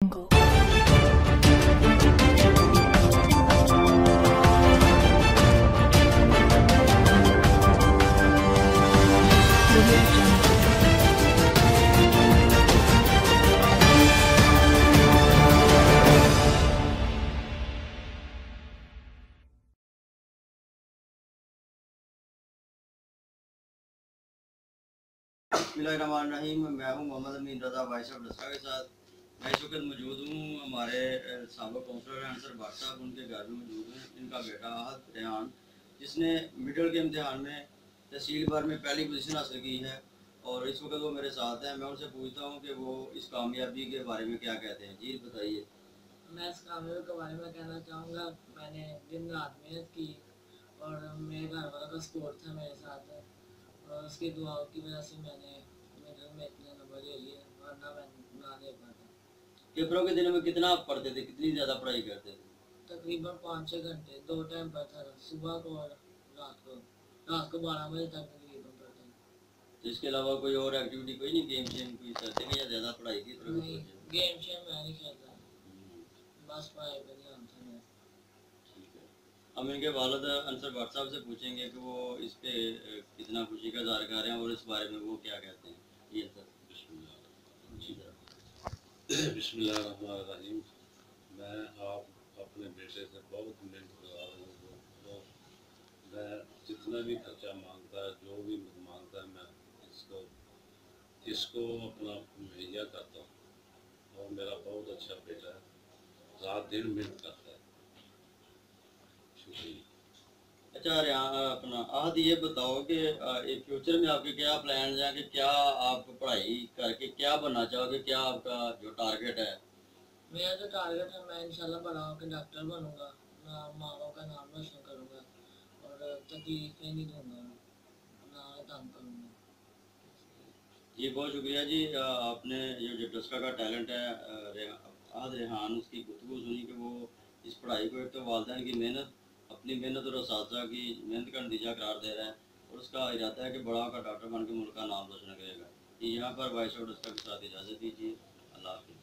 बिस्मिल्लाहिर्रहमानिर्रहीम। मैं हूं मोहम्मद अमीन रज़ा वाइस ऑफ डस्का के साथ। मैं इस वक्त मौजूद हूं हमारे साबिक़ काउंसलर अंसर भट्ट साहब, उनके घर में मौजूद हैं। इनका बेटा आहद रेहान, जिसने मिडल के इम्तिहान में तहसील भर में पहली पोजीशन हासिल की है, और इस वक्त वो मेरे साथ हैं। मैं उनसे पूछता हूं कि वो इस कामयाबी के बारे में क्या कहते हैं। जी बताइए। मैं इस कामयाबी के बारे में कहना चाहूँगा, मैंने दिन रात मेहनत की और मेरे घर वालों का सपोर्ट था मेरे साथ, और उसकी दुआओं की वजह से मैंने मिडल में इतने नंबर ले लिए, वरना मैं ना ले पाता। पेपरों के दिनों में कितना आप पढ़ते थे, कितनी ज़्यादा पढ़ाई करते थे? तकरीबन 5-6 घंटे 2 टाइम पढ़ता था, सुबह को और रात को 12 बजे तक तकरीबन पढ़ता था। तो इसके अलावा कोई और एक्टिविटी कोई नहीं, गेम शेम कोई करते नहीं, या ज़्यादा पढ़ाई की तरफ? नहीं, गेम शेम मैं नहीं खेलता, बस पढ़ाई पर ध्यान था मेरा। हम इनके वालिद अंसर भट्ट साहब से पूछेंगे कि वो इस पे कितना खुशी का इज़हार कर रहे हैं और इस बारे में वो क्या कहते हैं। ये सर बिस्मिल्लाहिर्रहमानिर्रहीम। मैं आप अपने बेटे से बहुत उम्मीद कर रहा हूँ। तो मैं जितना भी खर्चा मांगता है, जो भी मांगता है, मैं इसको अपना मुहैया करता हूँ। और मेरा बहुत अच्छा बेटा है, रात दिन मेहनत करता है। शुक्रिया। अच्छा अपना आहद, ये बताओ कि एक फ्यूचर में आपके क्या प्लान हैं, कि क्या आप पढ़ाई करके क्या बनना चाहोगे, क्या आपका जो टारगेट है? मेरा जो टारगेट है, मैं इंशाल्लाह बड़ा होकर डॉक्टर बनूंगा, माँ बाप का नाम रोशन करूंगा और तकलीफें नहीं दूंगा, ना तंग करूंगा। जी बहुत शुक्रिया जी। आपने जो डस्का का टैलेंट है आहद रेहान, उसकी गुफ्तगू सुनी कि वो इस पढ़ाई को एक तो वालिदैन की मेहनत, अपनी मेहनत और उस्ताद की मेहनत का नतीजा करार दे रहा है, और उसका इरादा है कि बड़ा होकर डॉक्टर बन के मुल्क का नाम रोशन करेगा। यहाँ पर वाइस ऑफ डस्का के साथ इजाज़त दीजिए। अल्लाह हाफ़िज़।